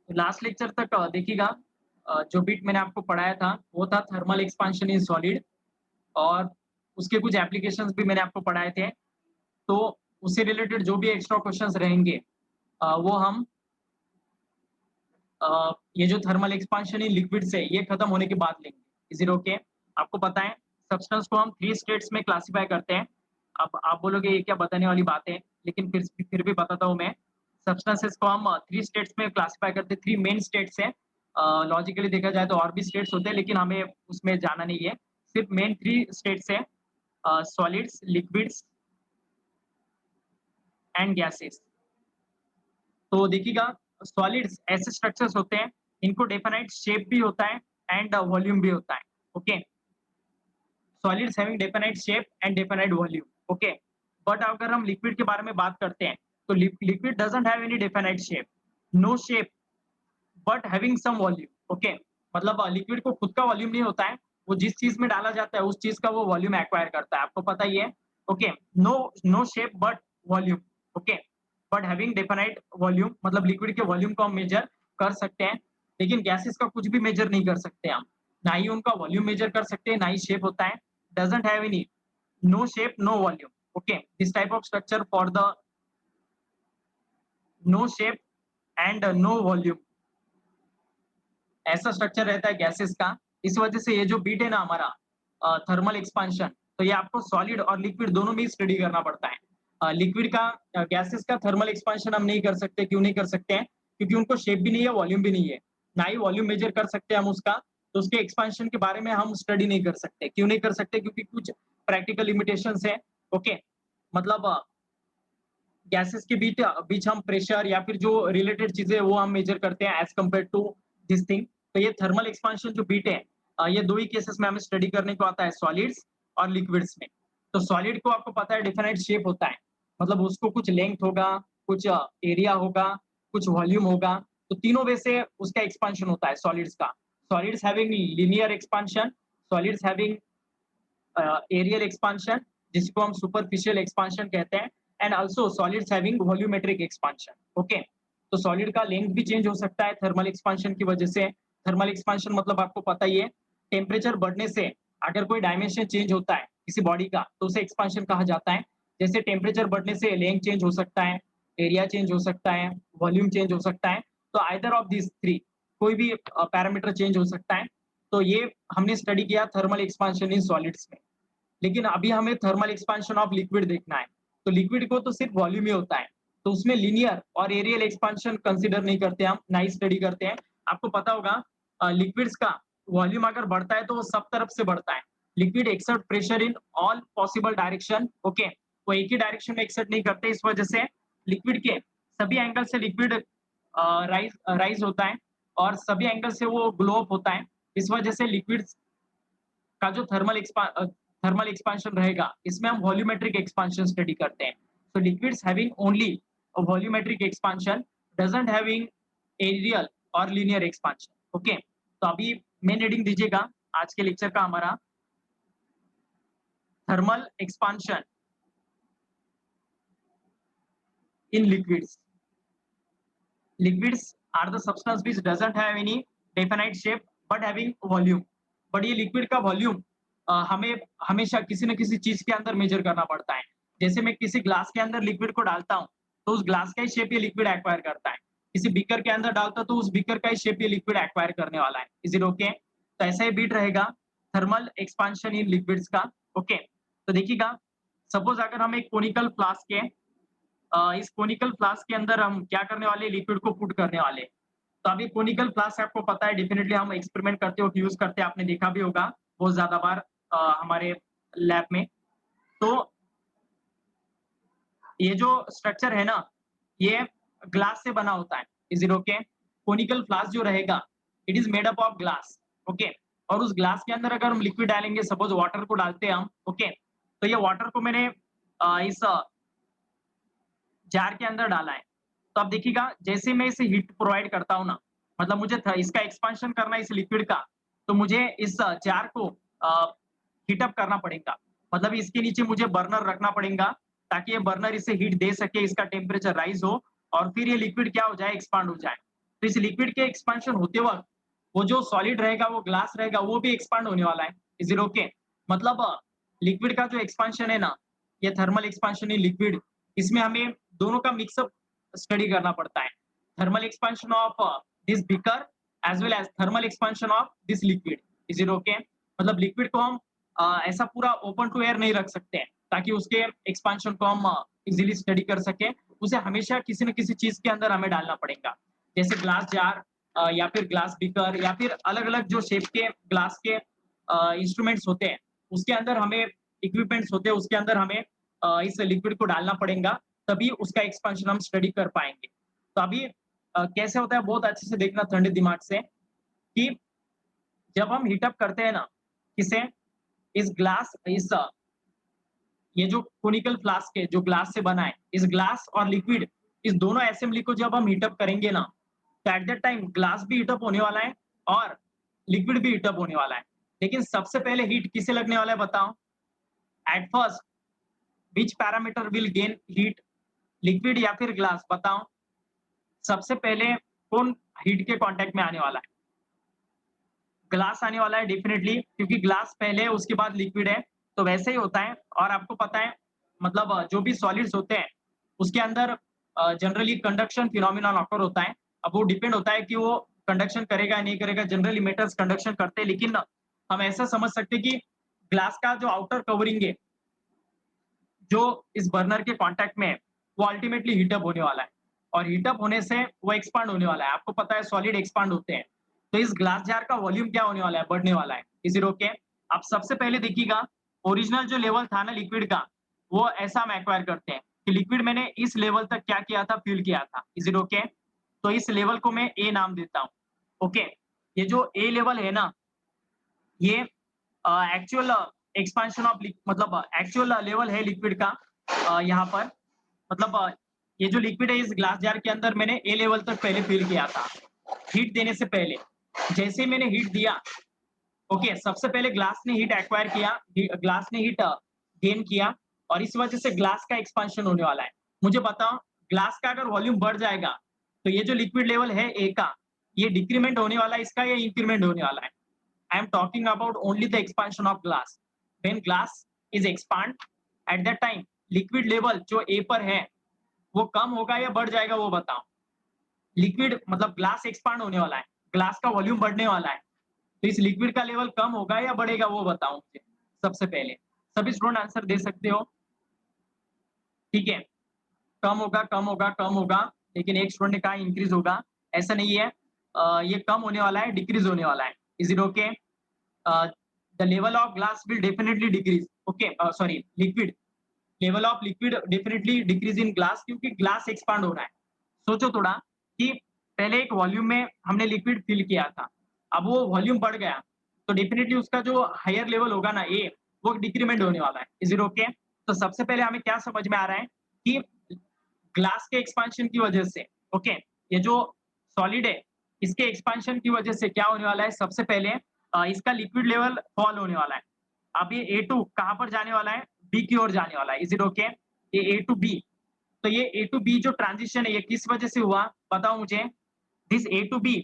Last lecture तक देखिएगा, जो बिट मैंने आपको पढ़ाया था वो था थर्मल एक्सपांशन इन सॉलिड, और उसके कुछ एप्लीकेशंस भी मैंने आपको पढ़ाए थे। तो उससे रिलेटेड जो भी एक्स्ट्रा क्वेश्चंस रहेंगे वो हम ये जो थर्मल एक्सपांशन इन लिक्विड से ये खत्म होने के बाद लेंगे। Is it okay? आपको पता है सब्सटेंस को हम 3 स्टेट्स में क्लासिफाई करते हैं। अब आप बोलोगे ये क्या बताने वाली बात है? लेकिन फिर भी बताता हूँ मैं। सब्सटेंसेस को हम 3 स्टेट्स में क्लासिफाई करते हैं, 3 मेन स्टेट्स हैं। लॉजिकली देखा जाए तो और भी स्टेट्स होते हैं, लेकिन हमें उसमें जाना नहीं है। सिर्फ मेन 3 स्टेट्स हैं, सॉलिड्स, लिक्विड्स एंड गैसेस। तो देखिएगा, सॉलिड्स ऐसे स्ट्रक्चर्स होते हैं, इनको डेफिनाइट शेप भी होता है एंड वॉल्यूम भी होता है। Okay, solids having definite shape and definite volume. Okay, but अगर हम लिक्विड के बारे में बात करते हैं तो liquid doesn't have any definite shape, no shape but having some volume. Okay, मतलब लिक्विड को खुद का वॉल्यूम नहीं होता है, वो जिस चीज में डाला जाता है उस चीज का वो वॉल्यूम एक्वायर करता है, आपको पता ही है। Okay, no no shape but volume. Okay, but having definite volume, मतलब लिक्विड के वॉल्यूम को हम मेजर कर सकते हैं, लेकिन गैसेस का कुछ भी मेजर नहीं कर सकते हम। ना ही उनका वॉल्यूम मेजर कर सकते हैं, ना ही शेप होता है। Doesn't have any, no shape no volume. Okay, this type of structure for the no shape and no volume, ऐसा स्ट्रक्चर रहता है गैसेस का। इस वजह से ये जो बीट है ना हमारा, थर्मल एक्सपांशन, तो ये आपको सॉलिड और लिक्विड दोनों में स्टडी करना पड़ता है। लिक्विड का, गैसेस का थर्मल एक्सपांशन हम नहीं कर सकते। क्यों नहीं कर सकते हैं? क्योंकि उनको शेप भी नहीं है, वॉल्यूम भी नहीं है, ना ही वॉल्यूम मेजर कर सकते हैं हम उसका। तो उसके एक्सपांशन के बारे में हम स्टडी नहीं कर सकते। क्यों नहीं कर सकते? क्योंकि कुछ प्रैक्टिकल लिमिटेशंस है। ओके, मतलब गैसेस के बीच बीच हम प्रेशर या फिर जो रिलेटेड चीजें वो हम मेजर करते हैं as compare to this thing. तो ये थर्मल एक्सपांशन जो बीट है, ये दो ही केसेस में हमें स्टडी करने को आता है, सॉलिड्स और लिक्विड्स में। तो सॉलिड को आपको पता है डिफिनाइट शेप होता है, मतलब उसको कुछ लेंथ होगा, कुछ एरिया होगा, कुछ वॉल्यूम होगा। तो तीनों वे से उसका एक्सपांशन होता है सॉलिड्स का। Solids having linear expansion, solids having areal expansion, जिसको हम सुपरफिशियल एक्सपांशन कहते हैं, and also solids having volumetric expansion. Okay, तो सॉलिड का लेंथ भी चेंज हो सकता है थर्मल एक्सपांशन की वजह से। थर्मल एक्सपांशन मतलब आपको पता ही है, टेम्परेचर बढ़ने से अगर कोई डायमेंशन चेंज होता है किसी बॉडी का तो उसे एक्सपांशन कहा जाता है। जैसे टेम्परेचर बढ़ने से लेंथ चेंज हो सकता है, एरिया चेंज हो सकता है, वॉल्यूम चेंज हो सकता है। तो आइदर ऑफ दिस थ्री, कोई भी पैरामीटर चेंज हो सकता है। तो ये हमने स्टडी किया थर्मल एक्सपांशन इन सॉलिड्स में। लेकिन अभी हमें थर्मल एक्सपांशन ऑफ लिक्विड देखना है। तो लिक्विड को तो सिर्फ वॉल्यूम ही होता है, तो उसमें लीनियर और एरियल एक्सपांशन कंसीडर नहीं करते हम, ना ही स्टडी करते हैं। आपको पता होगा लिक्विड्स का वॉल्यूम अगर बढ़ता है तो वो सब तरफ से बढ़ता है। Liquid exert pressure in all possible direction. Okay, वो एक ही डायरेक्शन में एक्सर्ट नहीं करते, इस वजह से लिक्विड के सभी एंगल से लिक्विड राइज राइज होता है और सभी एंगल से वो ग्लो अप होता है। इस वजह से लिक्विड का जो थर्मल एक्सपांशन रहेगा, इसमें हम वॉल्यूमेट्रिक एक्सपांशन स्टडी करते हैं। So liquids having only volumetric expansion, doesn't having areal और लीनियर एक्सपांशन। ओके, तो अभी मेन रीडिंग दीजिएगा आज के लेक्चर का हमारा, thermal expansion in liquids. Liquids are the substance which doesn't have any definite shape but having volume. But ये liquid का वॉल्यूम हमें हमेशा किसी न किसी चीज के अंदर मेजर करना पड़ता है। जैसे मैं किसी ग्लास के अंदर लिक्विड को डालता हूँ तो उस ग्लास का ही शेप ये लिक्विड एक्वायर करता है। किसी बीकर के अंदर डालता हूं, तो उस बीकर का ही शेप ये लिक्विड एक्वायर करने वाला है। Is it okay? तो ऐसा ही बीट रहेगा थर्मल एक्सपांशन इन लिक्विड्स का। ओके, तो देखिएगा, सपोज अगर हम एक कोनिकल फ्लास्क है, इस कोनिकल फ्लास्क के अंदर हम क्या करने वाले, लिक्विड को पुट करने वाले। तो अभी कोनिकल फ्लास्क आपको पता है, डेफिनेटली हम एक्सपेरिमेंट करते वक्त यूज करते हैं, आपने देखा भी होगा बहुत ज्यादा बार हमारे लैब में। तो ये जो स्ट्रक्चर है ना, ये ग्लास से बना होता है। Is it okay? Conical flask जो रहेगा, it is made up of glass. Okay, और उस ग्लास के अंदर अगर हम लिक्विड डालेंगे, सपोज वाटर को डालते हैं हम। ओके, तो ये वाटर को मैंने इस जार के अंदर डाला है। तो अब देखिएगा, जैसे मैं इसे हीट प्रोवाइड करता हूँ ना, मतलब मुझे इसका एक्सपांशन करना है इस लिक्विड का, तो मुझे इस जार को हीट अप करना पड़ेगा। मतलब इसके नीचे मुझे बर्नर रखना पड़ेगा ताकि ये बर्नर इसे हीट दे सके, इसका टेम्परेचर राइज हो और फिर ये लिक्विड क्या हो जाए, एक्सपांड हो जाए। तो इस लिक्विड के एक्सपांशन होते वक्त वो जो सॉलिड रहेगा, वो ग्लास रहेगा, वो भी एक्सपांड होने वाला है। Is it okay? मतलब लिक्विड का जो एक्सपांशन है ना, ये थर्मल एक्सपांशन इन लिक्विड, इसमें हमें दोनों का मिक्सअप स्टडी करना पड़ता है। Thermal expansion of this beaker as well as thermal expansion of this liquid. Is it okay? मतलब लिक्विड को हम ऐसा पूरा ओपन टू एयर नहीं रख सकते हैं, ताकि उसके एक्सपांशन को हम इजीली स्टडी कर सके। उसे हमेशा किसी न किसी चीज के अंदर हमें डालना पड़ेगा, जैसे ग्लास जार या फिर ग्लास बीकर या फिर अलग-अलग जो शेप के ग्लास के इंस्ट्रूमेंट्स होते हैं, उसके अंदर हमें इक्विपमेंट्स होते हैं, उसके अंदर हमें इस लिक्विड को डालना पड़ेगा, तभी उसका एक्सपांशन हम स्टडी कर पाएँगे। तो अभी कैसे होता है, बहुत अच्छे से देखना ठंडे दिमाग से, कि जब हम हीट अप करते हैं ना, किसे, इस ग्लास ये जो कोनिकल फ्लास्क है, जो ग्लास से बना है, इस ग्लास और लिक्विड, इस दोनों असेंबली को जब हम हीट अप करेंगे ना, तो एट दैट टाइम ग्लास भी हीट अप होने वाला है और लिक्विड भी हीट अप होने वाला है। लेकिन सबसे पहले हीट किसे लगने वाला है बताओ? At first which parameter will gain heat, liquid या फिर ग्लास, बताओ? सबसे पहले कौन हीट के कांटेक्ट में आने वाला है? ग्लास आने वाला है डेफिनिटली, क्योंकि ग्लास पहले है, उसके बाद लिक्विड है। तो वैसे ही होता है। और आपको पता है, मतलब जो भी सॉलिड्स होते हैं, उसके अंदर जनरली कंडक्शन फिनोमेनन ऑकर होता है। अब वो डिपेंड होता है कि वो कंडक्शन करेगा या नहीं करेगा। जनरली मेटल्स कंडक्शन करते हैं, लेकिन हम ऐसा समझ सकते हैं कि ग्लास का जो आउटर कवरिंग है, जो इस बर्नर के कॉन्टैक्ट में है, वो अल्टीमेटली हीट अप होने वाला है। और हीट अप होने से वो एक्सपांड होने वाला है। आपको पता है सॉलिड एक्सपांड होते हैं। तो इस ग्लास जार का वॉल्यूम क्या होने वाला है? बढ़ने वाला है। Is it okay? आप सबसे पहले देखिएगा, ओरिजिनल जो लेवल था ना लिक्विड का, वो ऐसा हम एक्वायर करते हैं कि लिक्विड मैंने इस लेवल तक क्या किया था? फिल किया था। Is it okay? तो इस लेवल को मैं ए नाम देता हूँ। ओके? ये जो ए लेवल है ना, ये एक्चुअल एक्सपेंशन ऑफ मतलब एक्चुअल लेवल है लिक्विड का। यहाँ पर मतलब ये जो लिक्विड है, इस ग्लास जार के अंदर मैंने ए लेवल तक पहले फिल किया था, हीट देने से पहले। जैसे ही मैंने हीट दिया, ओके, सबसे पहले ग्लास ने हीट एक्वायर किया, ग्लास ने हीट गेन किया, और इस वजह से ग्लास का एक्सपांशन होने वाला है। मुझे बताओ, ग्लास का अगर वॉल्यूम बढ़ जाएगा, तो ये जो लिक्विड लेवल है ए का, ये डिक्रीमेंट होने वाला है इसका, या इंक्रीमेंट होने वाला है? I am talking about only the expansion of glass. When glass is expand, at that time liquid level जो A पर है, वो कम होगा या बढ़ जाएगा, वो बताओ? लिक्विड मतलब ग्लास एक्सपांड होने वाला है, ग्लास का वॉल्यूम बढ़ने वाला है, तो इस लिक्विड का लेवल कम होगा या बढ़ेगा, वो बताओ मुझे सबसे पहले। सभी स्टूडेंट आंसर दे सकते हो? ठीक है, कम होगा, कम होगा, कम होगा, लेकिन एक स्टूडेंट ने कहा इंक्रीज होगा। ऐसा नहीं है, ये कम होने वाला है, डिक्रीज होने वाला है। Is it okay? The level of glass will definitely decrease. Okay, sorry, liquid level of liquid definitely decrease in glass, क्योंकि ग्लास एक्सपांड हो रहा है। सोचो थोड़ा कि पहले एक वॉल्यूम में हमने लिक्विड फिल किया था, अब वो वॉल्यूम बढ़ गया, तो डेफिनेटली उसका जो हायर लेवल होगा ना ए, वो डिक्रीमेंट होने वाला है। Is it okay? तो सबसे पहले हमें क्या समझ में आ रहा है कि ग्लास के एक्सपांशन की वजह से, ओके, ये जो सॉलिड है, इसके एक्सपांशन की वजह से क्या होने वाला है? सबसे पहले इसका लिक्विड लेवल फॉल होने वाला है। अब ये A2 कहाँ पर जाने वाला है? बी की ओर जाने वाला है। Is it okay? ये A टू बी, तो ये A टू बी जो ट्रांजिशन है, ये किस वजह से हुआ बताओ मुझे? This A to B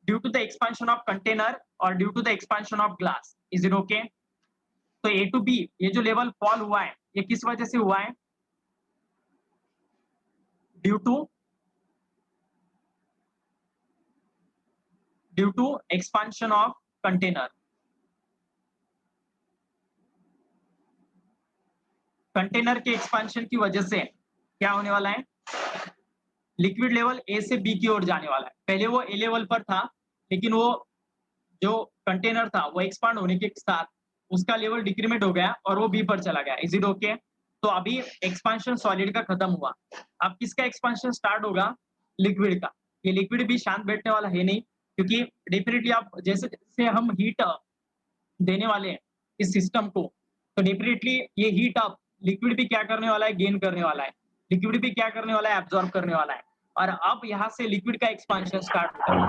due to the expansion of container और due to the expansion of glass. Is it okay? तो A टू बी ये जो लेवल फॉल हुआ है, ये किस वजह से हुआ है? Due to expansion of container. Container के एक्सपांशन की वजह से क्या होने वाला है? लिक्विड लेवल ए से बी की ओर जाने वाला है। पहले वो ए लेवल पर था, लेकिन वो जो कंटेनर था, वो एक्सपांड होने के साथ उसका लेवल डिक्रीमेंट हो गया और वो बी पर चला गया। Is it okay? तो अभी एक्सपांशन सॉलिड का खत्म हुआ। अब किसका एक्सपांशन स्टार्ट होगा? लिक्विड का। ये लिक्विड भी शांत बैठने वाला है नहीं, क्योंकि डेफिनेटली आप जैसे जैसे हम हीट देने वाले हैं इस सिस्टम को, तो डेफिनेटली ये हीट अप लिक्विड भी क्या करने वाला है? गेन करने वाला है। लिक्विड भी क्या करने वाला है? एब्जॉर्ब करने वाला है। और अब यहाँ से लिक्विड का एक्सपांशन स्टार्ट होगा।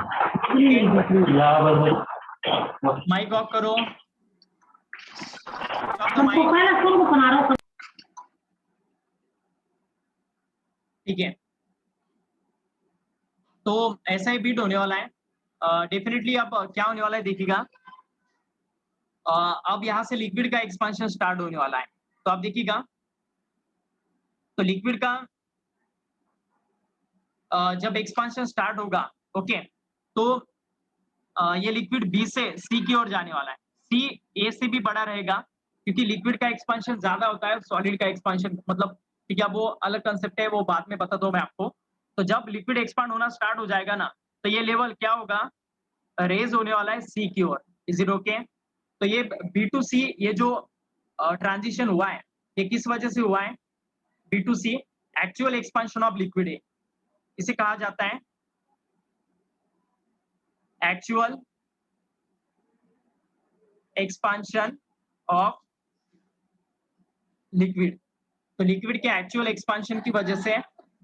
माइक ऑफ करो। ठीक है, तो ऐसा ही बीट होने वाला है। डेफिनिटली अब क्या होने वाला है देखिएगा। अब यहाँ से लिक्विड का एक्सपांशन स्टार्ट होने वाला है। तो आप देखिएगा, तो लिक्विड का जब एक्सपांशन स्टार्ट होगा, ओके, तो ये लिक्विड बी से सी की ओर जाने वाला है। सी ए से भी बड़ा रहेगा क्योंकि लिक्विड का एक्सपांशन ज्यादा होता है सॉलिड का एक्सपांशन, मतलब ठीक है, वो अलग कंसेप्ट है, वो बाद में बताता हूँ मैं आपको। तो जब लिक्विड एक्सपांड होना स्टार्ट हो जाएगा ना, तो ये लेवल क्या होगा, रेज होने वाला है सी की ओर। Is it okay? तो ये बी टू सी, ये जो ट्रांजिशन हुआ है, ये किस वजह से हुआ है? B to C, actual expansion of liquid है, इसे कहा जाता है एक्चुअल एक्सपांशन ऑफ लिक्विड। तो लिक्विड के एक्चुअल एक्सपांशन की वजह से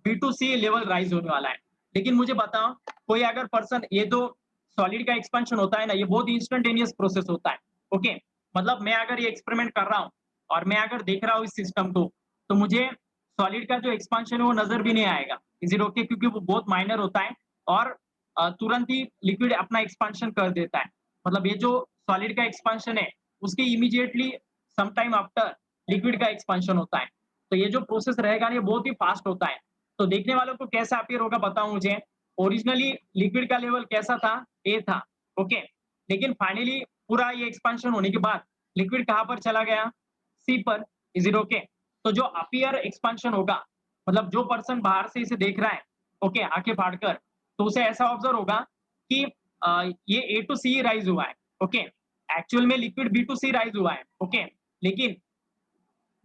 B to C level rise होने वाला है। लेकिन मुझे बताओ, कोई अगर पर्सन, ये जो सॉलिड का एक्सपांशन होता है ना, ये बहुत इंस्टेंटेनियस प्रोसेस होता है। ओके, मतलब मैं अगर ये एक्सपेरिमेंट कर रहा हूँ और मैं अगर देख रहा हूँ इस सिस्टम को, तो मुझे सॉलिड का जो एक्सपांशन है वो नजर भी नहीं आएगा। Is it okay? क्योंकि वो बहुत माइनर होता है और तुरंत ही लिक्विड अपना एक्सपांशन कर देता है। मतलब ये जो सॉलिड का एक्सपांशन है, उसके immediately some time after liquid का एक्सपांशन होता है। तो ये जो प्रोसेस रहेगा ना, ये बहुत ही फास्ट होता है। तो देखने वालों को कैसा अपीयर होगा बताओ मुझे। ओरिजिनली लिक्विड का लेवल कैसा था? ए था, ओके। लेकिन फाइनली पूरा ये एक्सपांशन होने के बाद लिक्विड कहाँ पर चला गया? सी पर। Is it okay? तो जो अपीयर एक्सपांशन होगा, मतलब जो पर्सन बाहर से इसे देख रहा है, ओके, आंखें फाड़कर, तो उसे ऐसा ऑब्जर्व होगा कि ये ए टू सी राइज हुआ है, ओके। एक्चुअल में liquid B to C rise हुआ है, ओके। लेकिन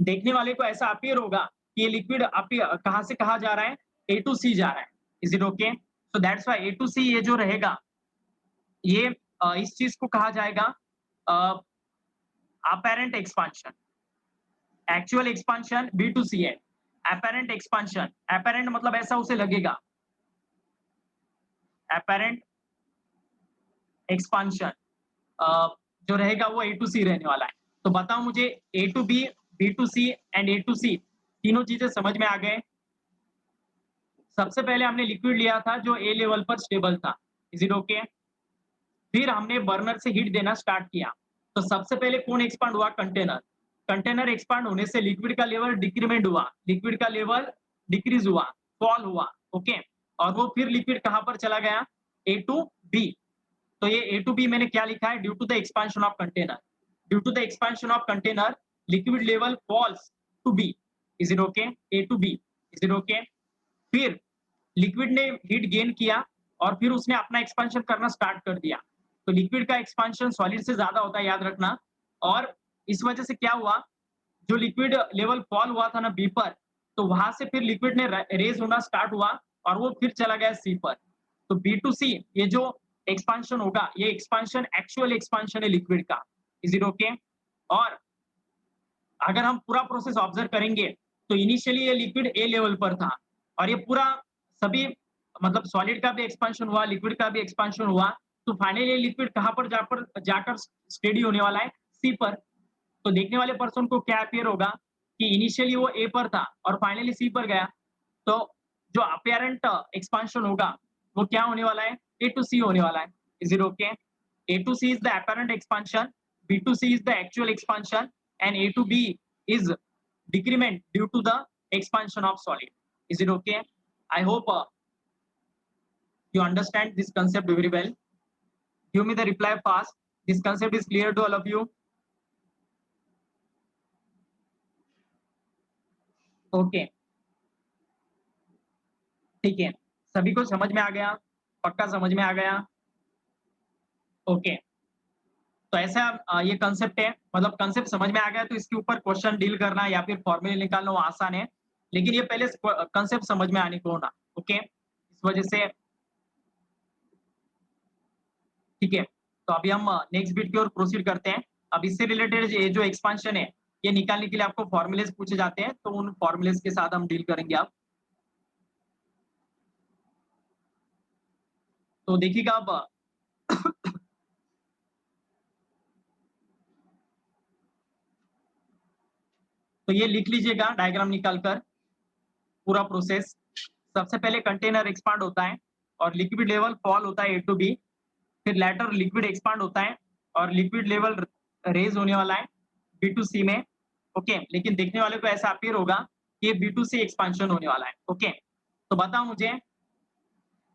देखने वाले को ऐसा अपीयर होगा कि ये लिक्विड कहाँ से कहाँ जा रहा है? ए टू सी जा रहा है। Is it okay? So that's why A to C ये जो रहेगा, ये इस चीज को कहा जाएगा apparent expansion. Actual expansion B to C है, अपेरेंट एक्सपांशन, अपेरेंट मतलब ऐसा उसे लगेगा, अपेरेंट एक्सपांशन जो रहेगा वो ए टू सी रहने वाला है। तो बताओ मुझे, A to B, B to C and A to C, तीनों चीजें समझ में आ गए? सबसे पहले हमने लिक्विड लिया था जो ए लेवल पर स्टेबल था। Is it okay? फिर हमने बर्नर से हीट देना स्टार्ट किया। तो सबसे पहले कौन एक्सपांड हुआ? कंटेनर। कंटेनर एक्सपांड होने से लिक्विड का लेवल डिक्रीमेंट हुआ, लिक्विड का लेवल डिक्रीज हुआ, फॉल हुआ, ओके। और वो फिर लिक्विड कहां पर चला गया? A to B. तो ये ए टू बी मैंने क्या लिखा है? Due to the expansion of container, due to the expansion of container liquid level falls to B. Is it okay? A to B. Is it okay? फिर liquid ने heat gain किया और फिर उसने अपना एक्सपांशन करना स्टार्ट कर दिया। तो लिक्विड का एक्सपांशन सॉलिड से ज्यादा होता है, याद रखना। और इस वजह से क्या हुआ, जो लिक्विड लेवल फॉल हुआ था ना बी पर, तो वहां से फिर लिक्विड ने रेज होना स्टार्ट हुआ और वो फिर चला गया सी पर। तो बी टू सी ये जो एक्सपांशन होगा, ये एक्सपांशन एक्चुअल एक्सपांशन है लिक्विड का। Is it okay? और अगर हम पूरा प्रोसेस ऑब्जर्व करेंगे, तो इनिशियली ये लिक्विड ए लेवल पर था और ये पूरा सभी, मतलब सॉलिड का भी एक्सपांशन हुआ, लिक्विड का भी एक्सपांशन हुआ। तो फाइनली लिक्विड कहां पर जाकर स्टेडी होने वाला है? सी पर। तो देखने वाले पर्सन को क्या अपियर होगा कि इनिशियली वो ए पर था और फाइनली सी पर गया। तो जो अपियरेंट एक्सपांशन होगा वो क्या होने वाला है? ए टू सी होने वाला है। Is it okay? A to C is the apparent expansion, b to c is the actual expansion, and a to b is decrement due to the expansion of solid. Is it okay? I hope you understand this concept very well. Give me the reply fast. This concept is clear to all of you? Okay, ठीक है, सभी को समझ में आ गया? पक्का समझ में आ गया? ओके, तो ऐसा ये कंसेप्ट है, मतलब कंसेप्ट समझ में आ गया तो इसके ऊपर क्वेश्चन डील करना या फिर फॉर्मूले निकालना वो आसान है। लेकिन ये पहले कंसेप्ट समझ में आने को होना, ओके, इस वजह से। ठीक है, तो अभी हम नेक्स्ट बिट की ओर प्रोसीड करते हैं। अब इससे रिलेटेड ये जो एक्सपांशन है, ये निकालने के लिए आपको फॉर्मुलेज पूछे जाते हैं, तो उन फॉर्मुलेज के साथ हम डील करेंगे। आप तो देखिएगा अब तो ये लिख लीजिएगा डायग्राम निकालकर, पूरा प्रोसेस। सबसे पहले कंटेनर एक्सपांड होता है और लिक्विड लेवल फॉल होता है ए टू बी, फिर लेटर लिक्विड एक्सपांड होता है और लिक्विड लेवल रेज होने वाला है बी टू सी में। ओके, लेकिन देखने वाले को ऐसा अपीयर होगा कि ये बी टू सी एक्सपांशन होने वाला है। ओके, तो बताओ मुझे,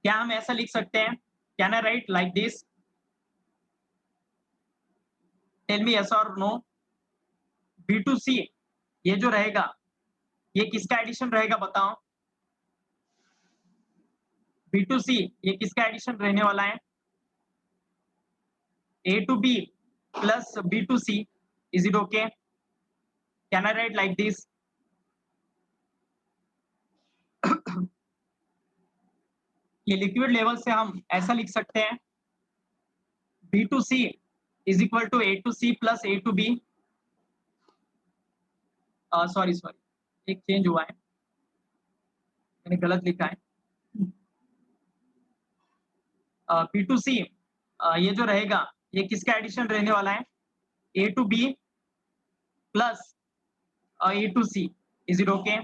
क्या हम ऐसा लिख सकते हैं? Can I write like this? Tell me yes और नो। बी टू सी ये जो रहेगा, ये किसका एडिशन रहेगा बताओ? बी टू सी ये किसका एडिशन रहने वाला है? A to B plus B to C. Is it okay? Can I write like this? ये लिक्विड लेवल से हम ऐसा लिख सकते हैं, B to C is equal to A to C plus A to B. Sorry sorry, एक change हुआ है, मैंने गलत लिखा है। बी टू सी ये जो रहेगा, ये किसका एडिशन रहने वाला है? A to B plus A to C. Is it okay?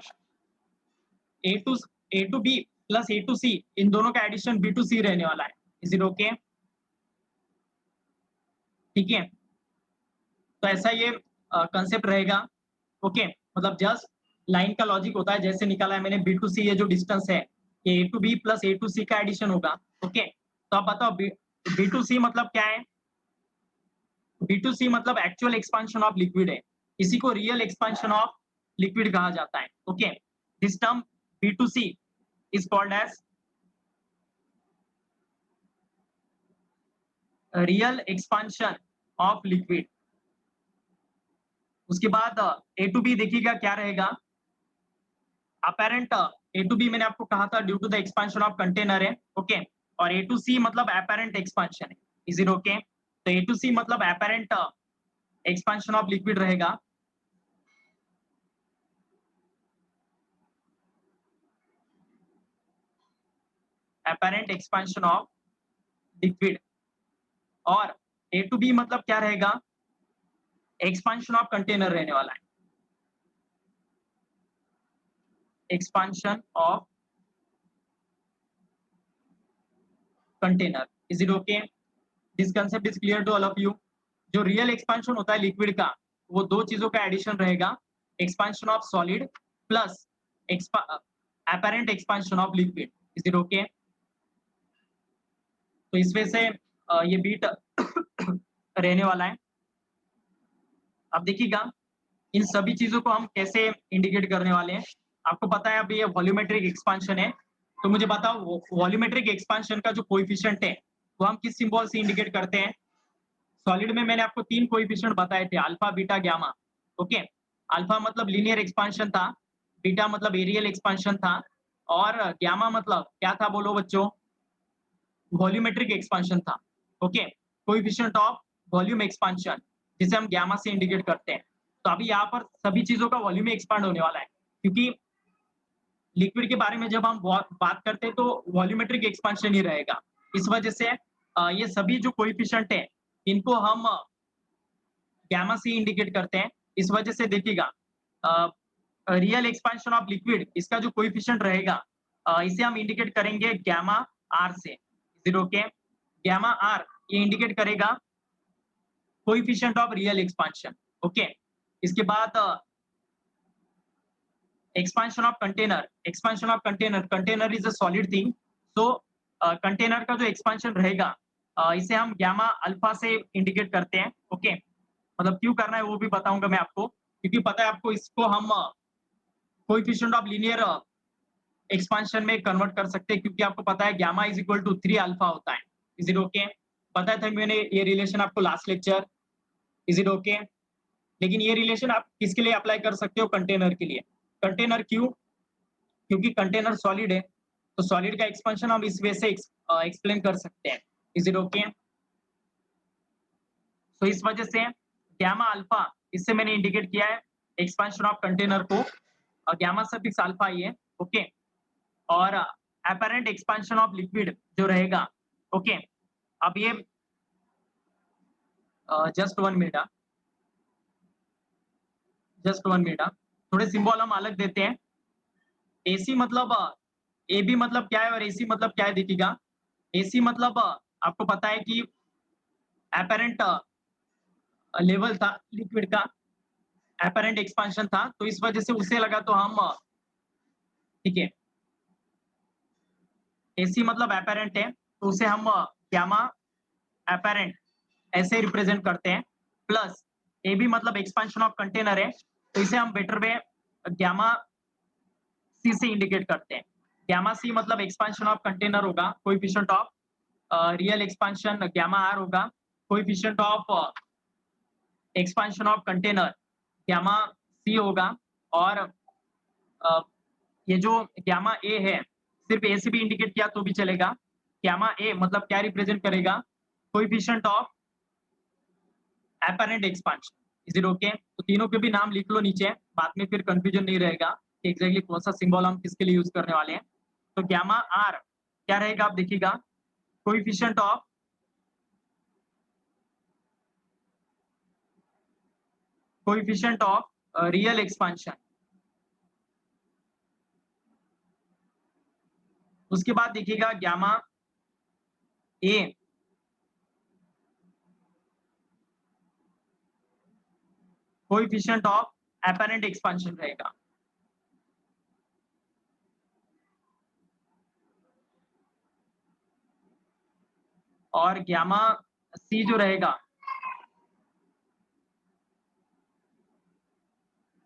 A to B plus A to C, इन दोनों का एडिशन बी टू सी रहने वाला है। Is it okay? ठीक है, तो ऐसा ये कंसेप्ट रहेगा। ओके, मतलब जस्ट लाइन का लॉजिक होता है, जैसे निकाला है मैंने बी टू सी, ये जो डिस्टेंस है ये A to B plus A to C का एडिशन होगा। ओके, तो आप बताओ बी टू सी मतलब क्या है? बी टू सी मतलब एक्चुअल एक्सपांशन ऑफ लिक्विड है, इसी को रियल एक्सपांशन ऑफ लिक्विड कहा जाता है। Okay, this term B to C is called as real expansion of liquid. उसके बाद ए टू बी देखिएगा क्या रहेगा, अपेरेंट। ए टू बी मैंने आपको कहा था due to the expansion of container है। ओके, और ए टू सी मतलब अपेरेंट एक्सपांशन है। Is it okay? तो ए टू सी मतलब अपेरेंट एक्सपांशन ऑफ लिक्विड रहेगा। Apparent expansion of liquid. और ए टू बी मतलब क्या रहेगा? एक्सपांशन ऑफ कंटेनर रहने वाला है। Expansion of container. Is it okay? This concept is clear to all of you? जो रियल एक्सपांशन होता है लिक्विड का, वो दो चीजों का एडिशन रहेगा, expansion of solid plus apparent expansion of liquid. Is it okay? तो इस वजह से ये बीट रहने वाला है। अब देखिएगा इन सभी चीजों को हम कैसे इंडिकेट करने वाले हैं। आपको पता है अभी ये वॉल्यूमेट्रिक एक्सपांशन है, तो मुझे बताओ वॉल्यूमेट्रिक एक्सपांशन का जो कोएफिशिएंट है वो हम किस सिंबल से इंडिकेट करते हैं? सॉलिड में मैंने आपको तीन कोएफिशिएंट बताए थे, alpha beta gamma. Okay, alpha मतलब लीनियर एक्सपांशन था, बीटा मतलब एरियल एक्सपांशन था, और गामा मतलब क्या था बोलो बच्चों? वॉल्यूमेट्रिक एक्सपांशन था। Okay, coefficient of volume expansion, जिसे हम गामा से इंडिकेट करते हैं। तो अभी यहाँ पर सभी चीजों का वॉल्यूम एक्सपांड होने वाला है, क्योंकि लिक्विड के बारे में जब हम बात करते हैं तो वॉल्यूमेट्रिक एक्सपांशन ही रहेगा। इस वजह से ये सभी जो कोएफिशिएंट है इनको हम गामा से इंडिकेट करते हैं। इस वजह से देखिएगा रियल एक्सपांशन ऑफ लिक्विड, इसका जो कोएफिशिएंट रहेगा इसे हम इंडिकेट करेंगे गामा आर से। Is it okay? Gamma R ये इंडिकेट करेगा coefficient of real expansion. Okay, इसके बाद expansion of container. Expansion of container, container is a solid thing, so container का जो एक्सपांशन रहेगा इसे हम गामा अल्फा से इंडिकेट करते हैं। ओके, मतलब क्यों करना है वो भी बताऊंगा मैं आपको, क्योंकि पता है आपको इसको हम कोएफिशिएंट ऑफ लीनियर एक्सपांशन में कन्वर्ट कर सकते हैं, क्योंकि आपको पता है gamma is equal to 3 alpha होता है। Is it okay? पता था मैंने ये रिलेशन आपको last lecture. Is it okay? लेकिन ये रिलेशन आप किसके लिए अप्लाई कर सकते हो? कंटेनर के लिए। कंटेनर क्यों? क्योंकि कंटेनर सॉलिड है, तो सॉलिड का एक्सपेंशन हम इस वे से एक्सप्लेन कर सकते हैं। Is it okay? तो इस वजह से गामा अल्फा, इससे मैंने इंडिकेट किया है एक्सपेंशन ऑफ कंटेनर को, गामा सफिक्स अल्फा ही है। ओके, और अपेरेंट एक्सपेंशन ऑफ लिक्विड जो रहेगा। ओके, अब ये जस्ट 1 मिनट, जस्ट 1 मिनट, थोड़े सिंबल हम अलग देते हैं। एसी मतलब ए बी मतलब क्या है और एसी मतलब क्या है देखिएगा। एसी मतलब आपको पता है कि एपेरेंट लेवल था लिक्विड का, एपेरेंट एक्सपांशन था, तो इस वजह से उसे लगा तो हम ठीक है, एसी मतलब एपेरेंट है, तो उसे हम गामा एपेरेंट ऐसे रिप्रेजेंट करते हैं। प्लस एबी मतलब एक्सपांशन ऑफ कंटेनर है, तो इसे हम बेटर वे गामा सी से इंडिकेट करते हैं। गामा सी मतलब एक्सपांशन ऑफ कंटेनर होगा, coefficient of real expansion gamma R होगा, coefficient of expansion of container gamma C होगा, और अ, ये जो गामा ए है, सिर्फ ए से भी इंडिकेट किया तो भी चलेगा। गामा ए मतलब क्या रिप्रेजेंट करेगा? Coefficient of apparent expansion. Is it okay? तो तीनों के भी नाम लिख लो नीचे, बाद में फिर कंफ्यूजन नहीं रहेगा कि एग्जैक्टली कौन सा सिंबल हम किसके लिए यूज करने वाले हैं। तो गामा आर क्या रहेगा आप देखिएगा, कोएफिशिएंट ऑफ रियल एक्सपांशन। उसके बाद देखिएगा gamma A coefficient of apparent expansion रहेगा। और गामा सी जो रहेगा,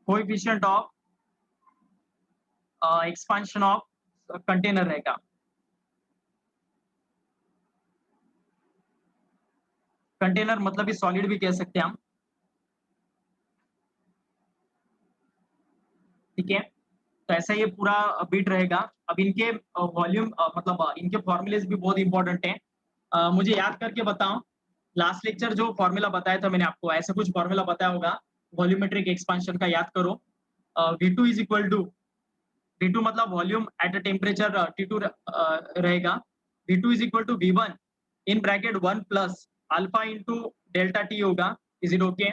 coefficient of expansion of container रहेगा। कंटेनर मतलब भी सॉलिड भी कह सकते हैं हम, ठीक है? तो ऐसा ये पूरा बिट रहेगा। अब इनके वॉल्यूम मतलब इनके फॉर्मूलेस भी बहुत इंपॉर्टेंट हैं। मुझे याद करके बताओ, लास्ट लेक्चर जो फॉर्मूला बताया था मैंने आपको, ऐसा कुछ फॉर्मूला बताया होगा वॉल्यूमेट्रिक एक्सपांशन का, याद करो। V2 is equal to, V2 मतलब volume at a temperature T2 रहेगा। V2 is equal to V1 in bracket 1 plus alpha into delta T होगा। Is it okay?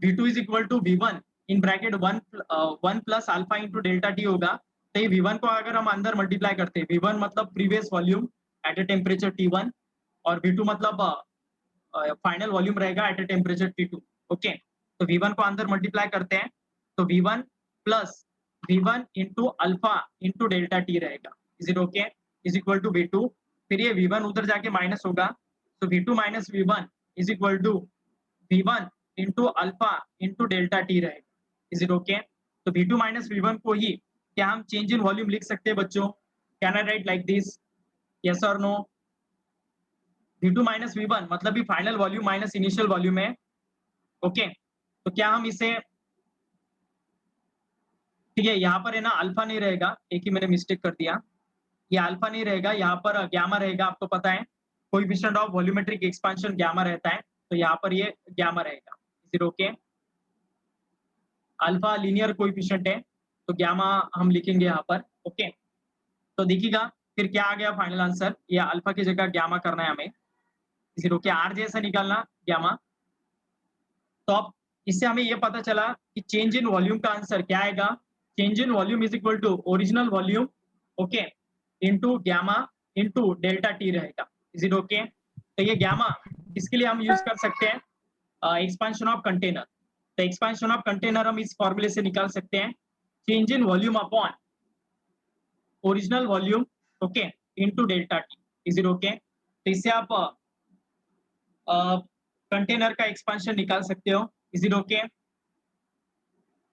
V2 is equal to V1 in bracket 1 plus alpha into delta T होगा। तो ये V1 को अगर हम अंदर multiply करते हैं, V1 मतलब previous volume at a temperature T1, और V2 मतलब फाइनल वॉल्यूम रहेगा at a temperature T2। Okay, तो V1 को अंदर मल्टीप्लाई करते हैं, तो V1 plus V1 into alpha into delta T रहेगा। Is it okay? Is equal to V2, फिर ये V1 उधर जाके माइनस होगा, तो V2 minus V1 is equal to V1 into alpha into delta T रहेगा। Is it okay? तो V2 minus V1 को ही क्या हम चेंज इन वॉल्यूम लिख सकते हैं बच्चों? Can I write like this? Yes और नो? V2 माइनस V1 मतलब भी final volume minus initial volume है। ओके, तो क्या हम इसे, ठीक है, यहाँ पर है ना अल्फा नहीं रहेगा, एक ही मैंने मिस्टेक कर दिया, ये अल्फा नहीं रहेगा, यहाँ पर गामा रहेगा। आपको पता है coefficient of volumetric expansion gamma रहता है, तो यहाँ पर ये गामा रहेगा। Is it okay? Alpha linear coefficient है, तो गामा हम लिखेंगे यहाँ पर। ओके, तो देखिएगा फिर क्या आ गया फाइनल आंसर, ये अल्फा की जगह गामा करना है हमें। Is it okay? आर जैसा निकालना गामा। तो अब इससे हमें ये पता चला कि चेंज इन वॉल्यूम का आंसर क्या आएगा? Change in volume is equal to original volume, okay, into gamma into delta T रहेगा। Is it okay? तो ये गामा इसके लिए हम यूज कर सकते हैं एक्सपांशन ऑफ कंटेनर। तो एक्सपांशन ऑफ कंटेनर हम इस फॉर्मूले से निकाल सकते हैं, change in volume upon original volume, okay, into delta T. Is it okay? तो इससे आप कंटेनर का एक्सपांशन निकाल सकते हो। Is it okay?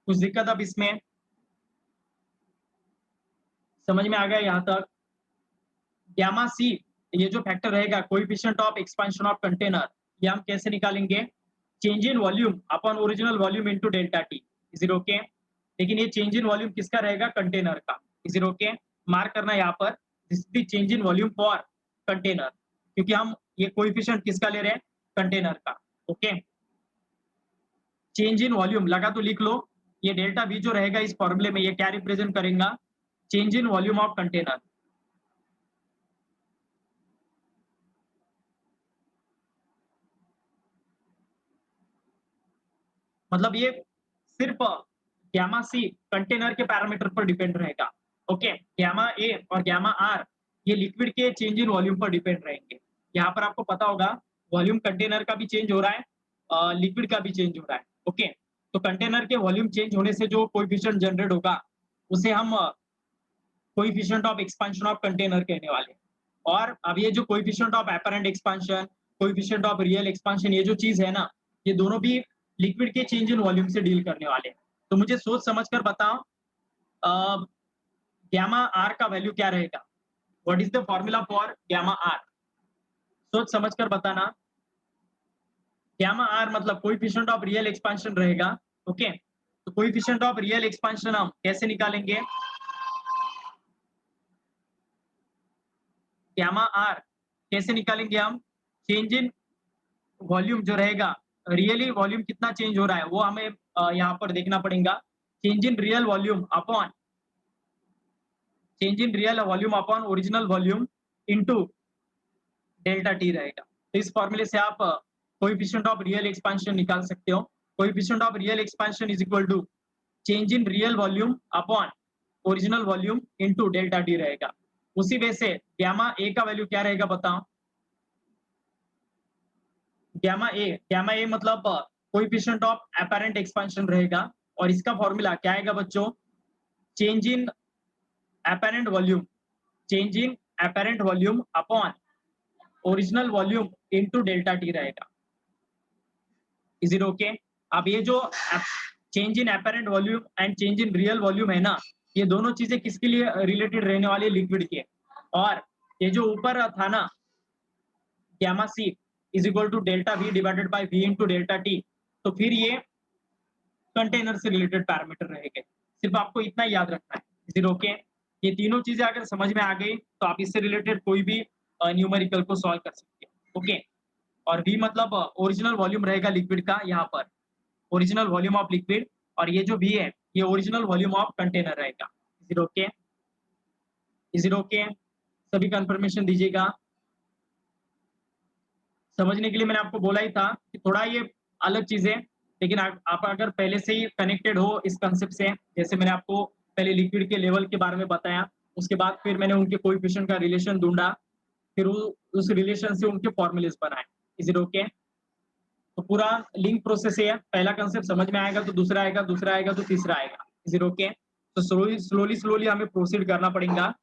कुछ दिक्कत अब इसमें समझ में आ गया यहाँ तक? गामा सी ये जो फैक्टर रहेगा coefficient of expansion of container, ये हम कैसे निकालेंगे? Change in volume upon original volume into delta T. Is it okay? लेकिन ये चेंज इन वॉल्यूम किसका रहेगा? कंटेनर का। Is it okay? मार्क करना यहाँ पर, this the change in volume for container, क्योंकि हम ये कोएफिशिएंट किसका ले रहे हैं? कंटेनर का। ओके, चेंज इन वॉल्यूम लगा तो लिख लो, ये डेल्टा वी जो रहेगा इस फॉर्मूले में, ये क्या रिप्रेजेंट करेगा? Change in volume of container. मतलब ये सिर्फ गामा सी कंटेनर के पैरामीटर पर डिपेंड रहेगा। ओके, गामा ए और गामा आर ये लिक्विड के चेंज इन वॉल्यूम पर डिपेंड रहेंगे। यहाँ पर आपको पता होगा वॉल्यूम कंटेनर का भी चेंज हो रहा है, लिक्विड का भी चेंज हो रहा है। ओके, तो कंटेनर के वॉल्यूम चेंज होने से जो कोएफिशिएंट जनरेट होगा उसे हम coefficient of expansion of container कहने वाले हैं। और अब ये जो coefficient of apparent expansion, coefficient of real expansion, ये जो चीज है ना, ये दोनों भी लिक्विड के चेंज इन वॉल्यूम से डील करने वाले हैं। तो मुझे सोच समझ कर बताओ गामा आर का वैल्यू क्या रहेगा? What is the formula for gamma R? सोच समझ कर बताना। गामा आर मतलब कोएफिशिएंट ऑफ रियल एक्सपेंशन रहेगा। ओके, तो कोएफिशिएंट ऑफ रियल एक्सपेंशन हम कैसे निकालेंगे? गामा आर कैसे निकालेंगे हम? चेंज इन वॉल्यूम जो रहेगा, रियली वॉल्यूम कितना चेंज हो रहा है वो हमें यहाँ पर देखना पड़ेगा। Change in real volume upon change in real volume upon original volume into delta T रहेगा। तो इस फॉर्मूले से आप कोएफिशिएंट ऑफ रियल एक्सपेंशन निकाल सकते हो। Coefficient of real expansion is equal to change in real volume upon original volume into delta T रहेगा। उसी वजह से गामा ए का वैल्यू क्या रहेगा बताओ? गामा ए मतलब कोएफिशिएंट ऑफ एपरेंट एक्सपेंशन रहेगा और इसका फॉर्मूला क्या आएगा बच्चों? Change in apparent volume, change in apparent volume upon original volume into delta T रहेगा। Is it okay? अब ये जो change in apparent volume and change in real volume है ना, ये दोनों चीजें किसके लिए रिलेटेड रहने वाली है? लिक्विड के। और ये जो ऊपर था ना gamma C is equal to delta V divided by V into delta T, तो फिर ये कंटेनर से रिलेटेड पैरामीटर रहेंगे। सिर्फ आपको इतना याद रखना है। Is it okay? ये तीनों चीजें अगर समझ में आ गई तो आप इससे रिलेटेड कोई भी न्यूमेरिकल को सॉल्व कर सकते हैं। ओके, और वी मतलब ओरिजिनल वॉल्यूम रहेगा लिक्विड का, यहाँ पर ओरिजिनल वॉल्यूम ऑफ लिक्विड, और ये जो वी है ये ओरिजिनल वॉल्यूम ऑफ कंटेनर रहेगा। Is it okay? Is it okay? सभी कंफर्मेशन दीजिएगा। समझने के लिए मैंने आपको बोला ही था कि थोड़ा ये अलग चीज है, लेकिन आप अगर पहले से ही कनेक्टेड हो इस कंसेप्ट से, जैसे मैंने आपको पहले लिक्विड के लेवल के बारे में बताया, उसके बाद फिर मैंने उनके कोएफिशिएंट का रिलेशन ढूंढा, फिर उस रिलेशन से उनके फॉर्मूलेस बनाए। Is it okay? तो पूरा लिंक प्रोसेस है। पहला कंसेप्ट समझ में आएगा तो दूसरा आएगा, दूसरा आएगा तो तीसरा आएगा। Is it okay? तो स्लोली स्लोली हमें प्रोसीड करना पड़ेगा।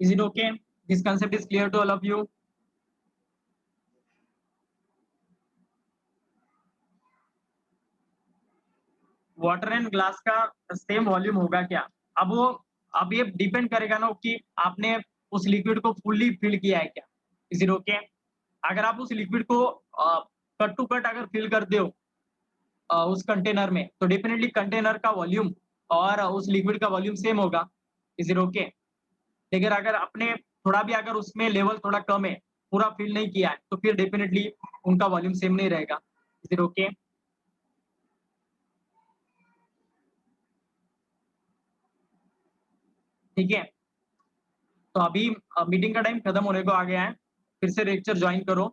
Is it okay? This concept is clear to all of you? Water and glass का सेम वॉल्यूम होगा क्या? अब ये डिपेंड करेगा ना कि आपने उस लिक्विड को फुल्ली फिल किया है क्या। Is it okay? अगर आप उस लिक्विड को कट टू कट अगर फिल करते हो उस कंटेनर में, तो डेफिनेटली कंटेनर का वॉल्यूम और उस लिक्विड का वॉल्यूम सेम होगा। Is it okay? लेकिन अगर आपने थोड़ा भी अगर उसमें लेवल थोड़ा कम है, पूरा फिल नहीं किया है, तो फिर डेफिनेटली उनका वॉल्यूम सेम नहीं रहेगा। Is it okay? ठीक है, तो अभी मीटिंग का टाइम खत्म होने को आ गया है, फिर से लेक्चर ज्वाइन करो।